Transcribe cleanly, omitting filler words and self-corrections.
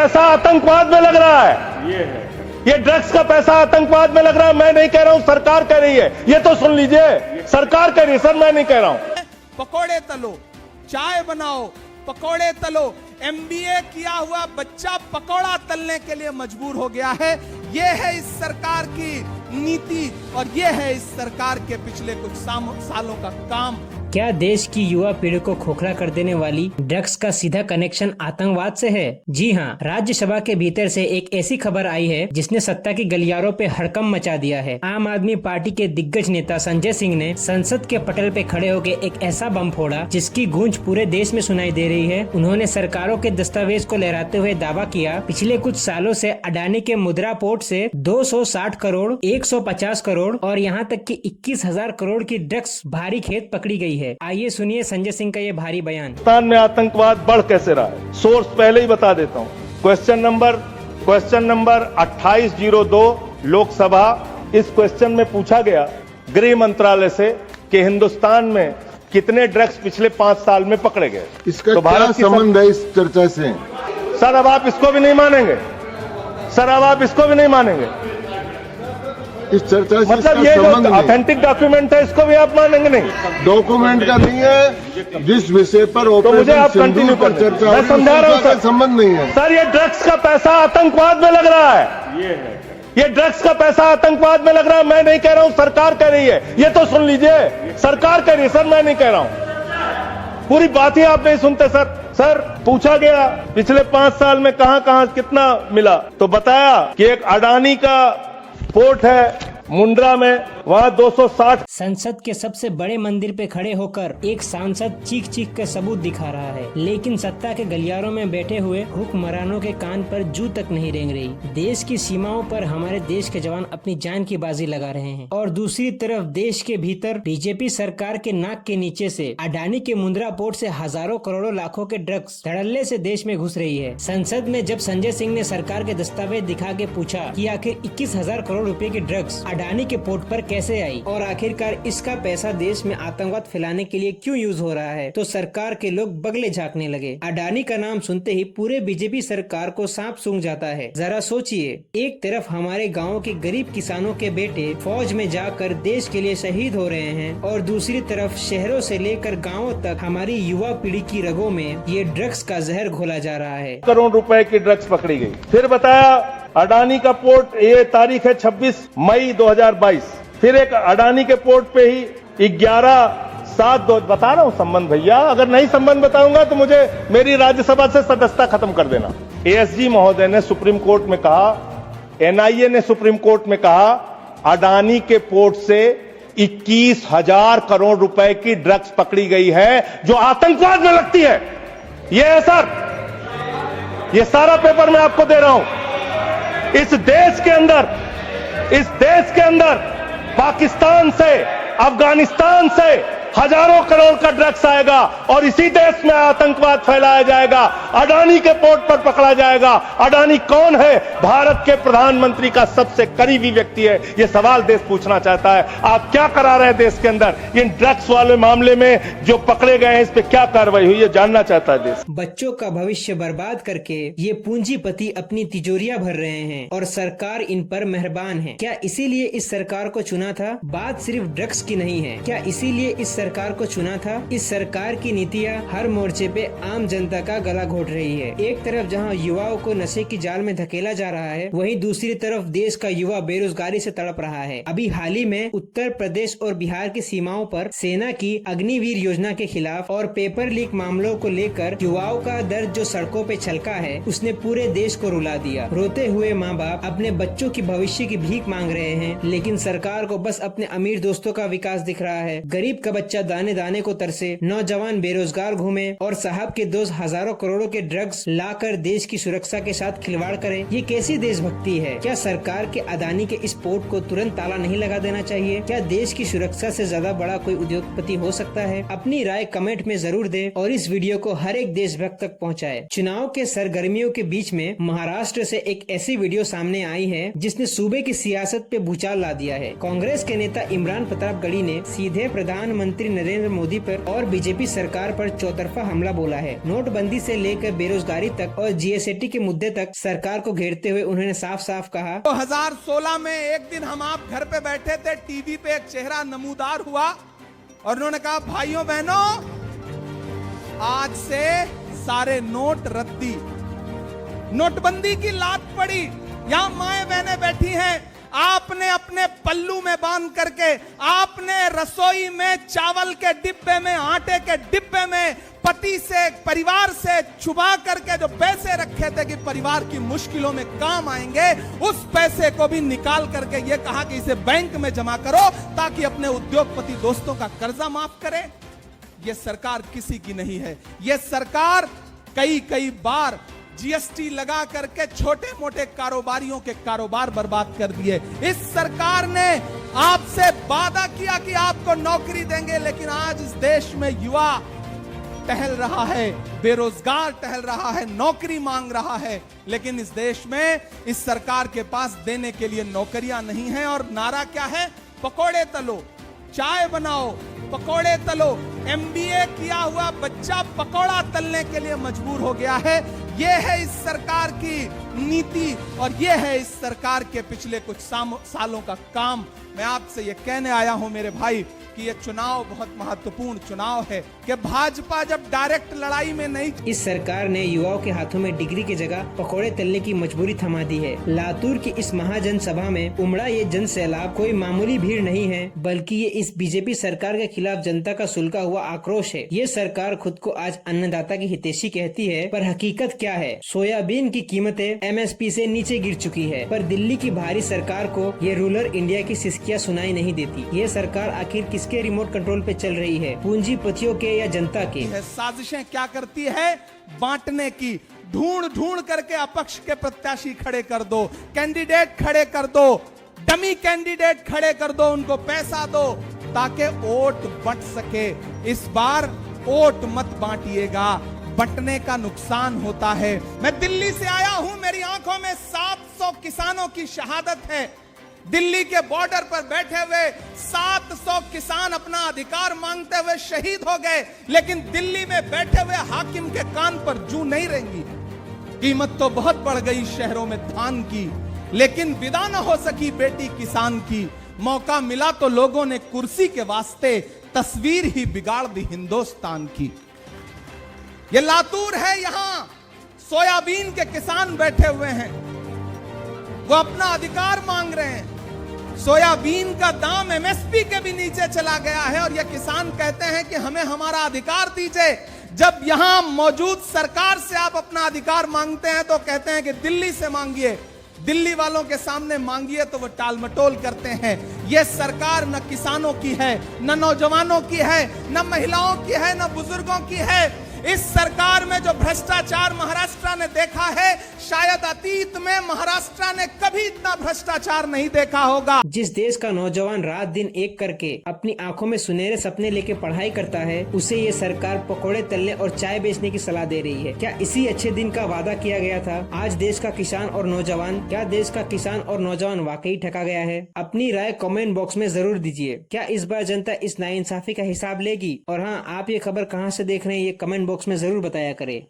पैसा आतंकवाद में लग रहा है। ये ड्रग्स का पैसा आतंकवाद में लग रहा है। मैं नहीं कह रहा हूं, सरकार कह रही है। ये तो सुन लीजिए, सरकार कह रही है सर, मैं नहीं कह रहा हूं। पकोड़े तलो, चाय बनाओ, पकोड़े तलो। एमबीए किया हुआ बच्चा पकोड़ा तलने के लिए मजबूर हो गया है। ये है इस सरकार की नीति और ये है इस सरकार के पिछले कुछ सालों का काम। क्या देश की युवा पीढ़ी को खोखला कर देने वाली ड्रग्स का सीधा कनेक्शन आतंकवाद से है? जी हाँ, राज्यसभा के भीतर से एक ऐसी खबर आई है जिसने सत्ता की गलियारों पे हड़कंप मचा दिया है। आम आदमी पार्टी के दिग्गज नेता संजय सिंह ने संसद के पटल पे खड़े होकर एक ऐसा बम फोड़ा जिसकी गूंज पूरे देश में सुनाई दे रही है। उन्होंने सरकारों के दस्तावेज को लहराते हुए दावा किया, पिछले कुछ सालों से अडानी के मुद्रा पोर्ट से 260 करोड़, 150 करोड़ और यहाँ तक कि 21,000 करोड़ की ड्रग्स भारी खेत पकड़ी गई है। आइए सुनिए संजय सिंह का ये भारी बयान। पाकिस्तान में आतंकवाद बढ़ कैसे रहा है, सोर्स पहले ही बता देता हूं। क्वेश्चन नंबर 2802 लोकसभा, इस क्वेश्चन में पूछा गया गृह मंत्रालय से कि हिंदुस्तान में कितने ड्रग्स पिछले 5 साल में पकड़े गए। इसका तो क्या संबंध है इस चर्चा से? सर अब आप इसको भी नहीं मानेंगे, सर अब आप इसको भी नहीं मानेंगे। इस चर्चा से मतलब ये जो ऑथेंटिक डॉक्यूमेंट है इसको भी आप मानेंगे नहीं? डॉक्यूमेंट का नहीं है, जिस विषय पर तो मुझे आप ऑपरेशन कंटिन्यू सिंदूर पर चर्चा मैं समझा रहा हूं सर, संबंध नहीं है। सर ये ड्रग्स का पैसा आतंकवाद में लग रहा है। ये ड्रग्स का पैसा आतंकवाद में लग रहा है। मैं नहीं कह रहा हूं, सरकार कह रही है। ये तो सुन लीजिए, सरकार कह रही है सर, मैं नहीं कह रहा हूं। पूरी बात ही आप नहीं सुनते सर। सर पूछा गया पिछले 5 साल में कहां कितना मिला, तो बताया कि एक अडानी का पोर्ट है मुंद्रा में, वहां 260। संसद के सबसे बड़े मंदिर पे खड़े होकर एक सांसद चीख चीख कर सबूत दिखा रहा है, लेकिन सत्ता के गलियारों में बैठे हुए हुक्मरानों के कान पर जू तक नहीं रेंग रही। देश की सीमाओं पर हमारे देश के जवान अपनी जान की बाजी लगा रहे हैं और दूसरी तरफ देश के भीतर बीजेपी सरकार के नाक के नीचे से अडानी के मुंद्रा पोर्ट से हजारों करोड़ों लाखों के ड्रग्स धड़ल्ले से देश में घुस रही है। संसद में जब संजय सिंह ने सरकार के दस्तावेज दिखा के पूछा कि आखिर 21,000 करोड़ रुपए की ड्रग्स अडानी के पोर्ट पर कैसे आई और आखिरकार इसका पैसा देश में आतंकवाद फैलाने के लिए क्यों यूज हो रहा है, तो सरकार के लोग बगले झांकने लगे। अडानी का नाम सुनते ही पूरे बीजेपी सरकार को सांप सूंघ जाता है। जरा सोचिए, एक तरफ हमारे गाँव के गरीब किसानों के बेटे फौज में जाकर देश के लिए शहीद हो रहे हैं और दूसरी तरफ शहरों से लेकर गाँवों तक हमारी युवा पीढ़ी की रगों में ये ड्रग्स का जहर घोला जा रहा है। करोड़ रुपए की ड्रग्स पकड़ी गई। फिर बताया अडानी का पोर्ट, ये तारीख है 26 मई 2022। फिर एक अडानी के पोर्ट पे ही 11/7 बता रहा हूं संबंध भैया, अगर नहीं संबंध बताऊंगा तो मुझे मेरी राज्यसभा से सदस्यता खत्म कर देना। एएसजी महोदय ने सुप्रीम कोर्ट में कहा, एनआईए ने सुप्रीम कोर्ट में कहा, अडानी के पोर्ट से 21,000 करोड़ रुपए की ड्रग्स पकड़ी गई है जो आतंकवाद में लगती है। ये है सर, ये सारा पेपर मैं आपको दे रहा हूं। इस देश के अंदर पाकिस्तान से, अफगानिस्तान से हजारों करोड़ का ड्रग्स आएगा और इसी देश में आतंकवाद फैलाया जाएगा, अडानी के पोर्ट पर पकड़ा जाएगा। अडानी कौन है? भारत के प्रधानमंत्री का सबसे करीबी व्यक्ति है। यह सवाल देश पूछना चाहता है, आप क्या करा रहे हैं देश के अंदर? इन ड्रग्स वाले मामले में जो पकड़े गए हैं, इस पे क्या कार्रवाई हुई, ये जानना चाहता है देश। बच्चों का भविष्य बर्बाद करके ये पूंजीपति अपनी तिजोरियां भर रहे हैं और सरकार इन पर मेहरबान है। क्या इसीलिए इस सरकार को चुना था? बात सिर्फ ड्रग्स की नहीं है। क्या इसीलिए इस सरकार को चुना था? इस सरकार की नीतियाँ हर मोर्चे पे आम जनता का गला घोट रही है। एक तरफ जहां युवाओं को नशे की जाल में धकेला जा रहा है, वहीं दूसरी तरफ देश का युवा बेरोजगारी से तड़प रहा है। अभी हाल ही में उत्तर प्रदेश और बिहार की सीमाओं पर सेना की अग्निवीर योजना के खिलाफ और पेपर लीक मामलों को लेकर युवाओं का दर्द जो सड़कों पे छलका है, उसने पूरे देश को रुला दिया। रोते हुए माँ बाप अपने बच्चों की भविष्य की भीख मांग रहे हैं, लेकिन सरकार को बस अपने अमीर दोस्तों का विकास दिख रहा है। गरीब का बच्चा दाने दाने को तरसे, नौजवान बेरोजगार घूमे और साहब के दोस्त हजारों करोड़ों के ड्रग्स लाकर देश की सुरक्षा के साथ खिलवाड़ करें। ये कैसी देशभक्ति है? क्या सरकार के अडानी के इस पोर्ट को तुरंत ताला नहीं लगा देना चाहिए? क्या देश की सुरक्षा से ज्यादा बड़ा कोई उद्योगपति हो सकता है? अपनी राय कमेंट में जरूर दें और इस वीडियो को हर एक देशभक्त तक पहुँचाए। चुनाव के सरगर्मियों के बीच में महाराष्ट्र से एक ऐसी वीडियो सामने आई है जिसने सूबे की सियासत पे भूचाल ला दिया है। कांग्रेस के नेता इमरान प्रतापगढ़ी ने सीधे प्रधानमंत्री नरेंद्र मोदी पर और बीजेपी सरकार पर चौतरफा हमला बोला है। नोटबंदी से लेकर लेकर बेरोजगारी तक और जीएसटी के मुद्दे तक सरकार को घेरते हुए उन्होंने साफ साफ कहा, 2016 में एक दिन हम आप घर पे बैठे थे, टीवी पे एक चेहरा नमूदार हुआ और उन्होंने कहा, भाइयों बहनों आज से सारे नोट रद्दी, नोटबंदी की लात पड़ी। यहां माएं बहनें बैठी हैं, आपने अपने पल्लू में बांध करके, आपने रसोई में चावल के डिब्बे में, आटे के डिब्बे में पति से, परिवार से छुपा करके जो पैसे रखे थे कि परिवार की मुश्किलों में काम आएंगे, उस पैसे को भी निकाल करके ये कहा कि इसे बैंक में जमा करो ताकि अपने उद्योगपति दोस्तों का कर्जा माफ करे। ये सरकार किसी की नहीं है। ये सरकार कई बार जीएसटी लगा करके छोटे मोटे कारोबारियों के कारोबार बर्बाद कर दिए। इस सरकार ने आपसे वादा किया कि आपको नौकरी देंगे, लेकिन आज इस देश में युवा टहल रहा है, बेरोजगार टहल रहा है, नौकरी मांग रहा है, लेकिन इस देश में इस सरकार के पास देने के लिए नौकरियां नहीं है। और नारा क्या है? पकोड़े तलो, चाय बनाओ, पकोड़े तलो। एमबीए किया हुआ बच्चा पकोड़ा तलने के लिए मजबूर हो गया है। ये है इस सरकार की नीति और ये है इस सरकार के पिछले कुछ सालों का काम। मैं आपसे ये कहने आया हूं मेरे भाई कि ये चुनाव बहुत महत्वपूर्ण चुनाव है कि भाजपा जब डायरेक्ट लड़ाई में नहीं। इस सरकार ने युवाओं के हाथों में डिग्री की जगह पकोड़े तलने की मजबूरी थमा दी है। लातूर की इस महाजन सभा में उमड़ा ये जन सैलाब कोई मामूली भीड़ नहीं है, बल्कि ये इस बीजेपी सरकार के खिलाफ जनता का सुलगा हुआ आक्रोश है। ये सरकार खुद को आज अन्नदाता की हितैषी कहती है, पर हकीकत क्या है? सोयाबीन की कीमतें एमएसपी से नीचे गिर चुकी है, पर दिल्ली की भारी सरकार को ये रूरल इंडिया की सिसकियां सुनाई नहीं देती। ये सरकार आखिर किसके रिमोट कंट्रोल पे चल रही है? पूंजीपतियों के या जनता की? साजिशें क्या करती है? बांटने की। ढूंढ करके अपक्ष के प्रत्याशी खड़े कर दो, कैंडिडेट खड़े कर दो, डमी कैंडिडेट खड़े कर दो, उनको पैसा दो ताकि वोट बंट सके। इस बार वोट मत बांटिएगा, बंटने का नुकसान होता है। मैं दिल्ली से आया हूं, मेरी आंखों में 700 किसानों की शहादत है। दिल्ली के बॉर्डर पर बैठे हुए 700 किसान अपना अधिकार मांगते हुए शहीद हो गए, लेकिन दिल्ली में बैठे हुए हाकिम के कान पर जूं नहीं रहेंगी। कीमत तो बहुत बढ़ गई शहरों में धान की, लेकिन विदा न हो सकी बेटी किसान की। मौका मिला तो लोगों ने कुर्सी के वास्ते तस्वीर ही बिगाड़ दी हिंदुस्तान की। ये लातूर है, यहां सोयाबीन के किसान बैठे हुए हैं, वो अपना अधिकार मांग रहे हैं। सोयाबीन का दाम एमएसपी के भी नीचे चला गया है और ये किसान कहते हैं कि हमें हमारा अधिकार दीजिए। जब यहां मौजूद सरकार से आप अपना अधिकार मांगते हैं तो कहते हैं कि दिल्ली से मांगिए, दिल्ली वालों के सामने मांगिए तो वो टालमटोल करते हैं। ये सरकार न किसानों की है, न नौजवानों की है, न महिलाओं की है, न बुजुर्गों की है। इस सरकार में जो भ्रष्टाचार महाराष्ट्र ने देखा है, शायद अतीत में महाराष्ट्र ने कभी इतना भ्रष्टाचार नहीं देखा होगा। जिस देश का नौजवान रात दिन एक करके अपनी आंखों में सुनहरे सपने लेके पढ़ाई करता है, उसे ये सरकार पकोड़े तलने और चाय बेचने की सलाह दे रही है। क्या इसी अच्छे दिन का वादा किया गया था? आज देश का किसान और नौजवान, क्या देश का किसान और नौजवान वाकई ठगा गया है? अपनी राय कमेंट बॉक्स में जरूर दीजिए। क्या इस बार जनता इस नाइंसाफी का हिसाब लेगी? और हाँ, आप ये खबर कहाँ से देख रहे हैं ये कमेंट बॉक्स में जरूर बताया करें।